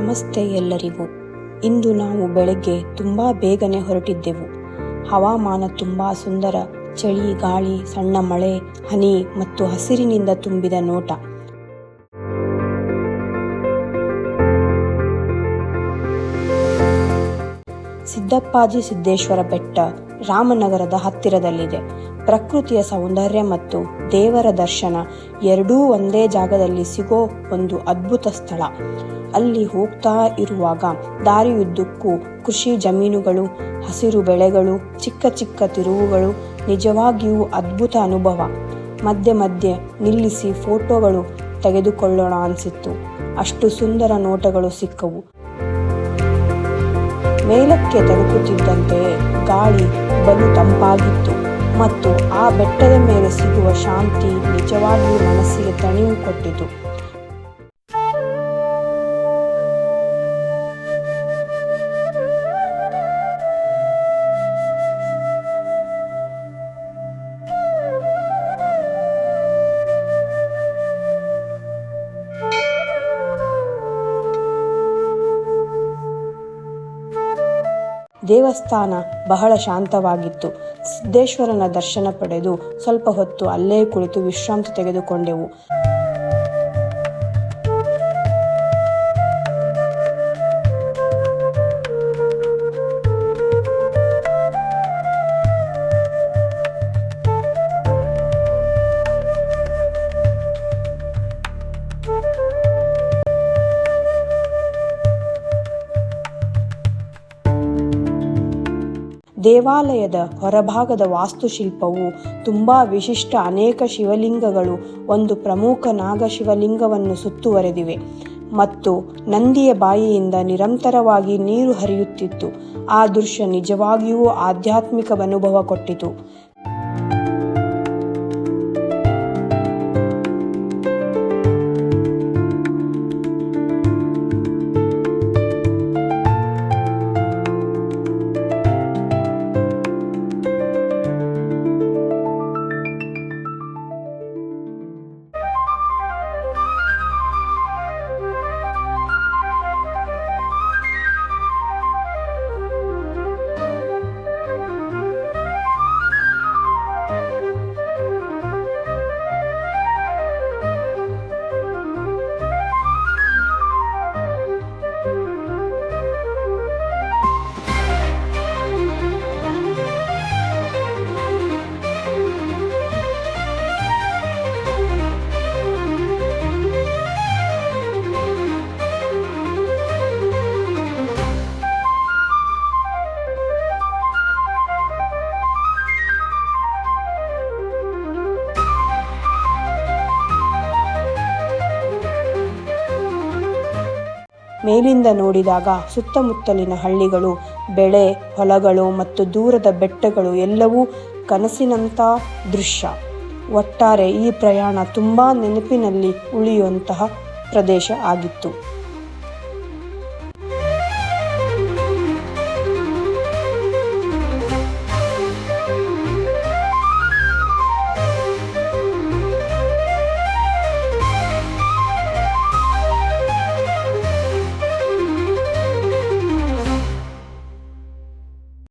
ನಮಸ್ತೆ ಎಲ್ಲರಿಗೂ. ಇಂದು ನಾವು ಬೆಳಗ್ಗೆ ತುಂಬ ಬೇಗನೆ ಹೊರಟಿದ್ದೆವು. ಹವಾಮಾನ ತುಂಬ ಸುಂದರ. ಚಳಿ, ಗಾಳಿ, ಸಣ್ಣ ಮಳೆ, ಹನಿ ಮತ್ತು ಹಸಿರಿನಿಂದ ತುಂಬಿದ ನೋಟ. ಸಿದ್ದಪ್ಪಾಜಿ ಸಿದ್ದೇಶ್ವರ ಬೆಟ್ಟ ರಾಮನಗರದ ಹತ್ತಿರದಲ್ಲಿದೆ. ಪ್ರಕೃತಿಯ ಸೌಂದರ್ಯ ಮತ್ತು ದೇವರ ದರ್ಶನ ಎರಡೂ ಒಂದೇ ಜಾಗದಲ್ಲಿ ಸಿಗೋ ಒಂದು ಅದ್ಭುತ ಸ್ಥಳ. ಅಲ್ಲಿ ಹೋಗ್ತಾ ಇರುವಾಗ ದಾರಿಯುದ್ದಕ್ಕೂ ಕೃಷಿ ಜಮೀನುಗಳು, ಹಸಿರು ಬೆಳೆಗಳು, ಚಿಕ್ಕ ಚಿಕ್ಕ ತಿರುವುಗಳು, ನಿಜವಾಗಿಯೂ ಅದ್ಭುತ ಅನುಭವ. ಮಧ್ಯೆ ಮಧ್ಯೆ ನಿಲ್ಲಿಸಿ ಫೋಟೋಗಳು ತೆಗೆದುಕೊಳ್ಳೋಣ ಅನಿಸಿತ್ತು. ಅಷ್ಟು ಸುಂದರ ನೋಟಗಳು ಸಿಕ್ಕವು. ಮೇಲಕ್ಕೆ ತಲುಪುತ್ತಿದ್ದಂತೆಯೇ ಗಾಳಿ ಬಲು ತಂಪಾಗಿತ್ತು ಮತ್ತು ಆ ಬೆಟ್ಟದ ಮೇಲೆ ಸಿಗುವ ಶಾಂತಿ ನಿಜವಾಗಿಯೂ ಮನಸ್ಸಿಗೆ ತಣಿವು ಕೊಟ್ಟಿತು. ದೇವಸ್ಥಾನ ಬಹಳ ಶಾಂತವಾಗಿತ್ತು. ಸಿದ್ದೇಶ್ವರನ ದರ್ಶನ ಪಡೆದು ಸ್ವಲ್ಪ ಹೊತ್ತು ಅಲ್ಲೇ ಕುಳಿತು ವಿಶ್ರಾಂತಿ ತೆಗೆದುಕೊಂಡೆವು. ದೇವಾಲಯದ ಹೊರಭಾಗದ ವಾಸ್ತುಶಿಲ್ಪವು ತುಂಬ ವಿಶಿಷ್ಟ. ಅನೇಕ ಶಿವಲಿಂಗಗಳು ಒಂದು ಪ್ರಮುಖ ನಾಗಶಿವಲಿಂಗವನ್ನು ಸುತ್ತುವರೆದಿವೆ ಮತ್ತು ನಂದಿಯ ಬಾಯಿಯಿಂದ ನಿರಂತರವಾಗಿ ನೀರು ಹರಿಯುತ್ತಿತ್ತು. ಆ ದೃಶ್ಯ ನಿಜವಾಗಿಯೂ ಆಧ್ಯಾತ್ಮಿಕ ಅನುಭವ ಕೊಟ್ಟಿತು. ಮೇಲಿಂದ ನೋಡಿದಾಗ ಸುತ್ತಮುತ್ತಲಿನ ಹಳ್ಳಿಗಳು, ಬೆಳೆ, ಹೊಲಗಳು ಮತ್ತು ದೂರದ ಬೆಟ್ಟಗಳು ಎಲ್ಲವೂ ಕನಸಿನಂಥ ದೃಶ್ಯ. ಒಟ್ಟಾರೆ ಈ ಪ್ರಯಾಣ ತುಂಬ ನೆನಪಿನಲ್ಲಿ ಉಳಿಯುವಂತಹ ಪ್ರದೇಶ ಆಗಿತ್ತು.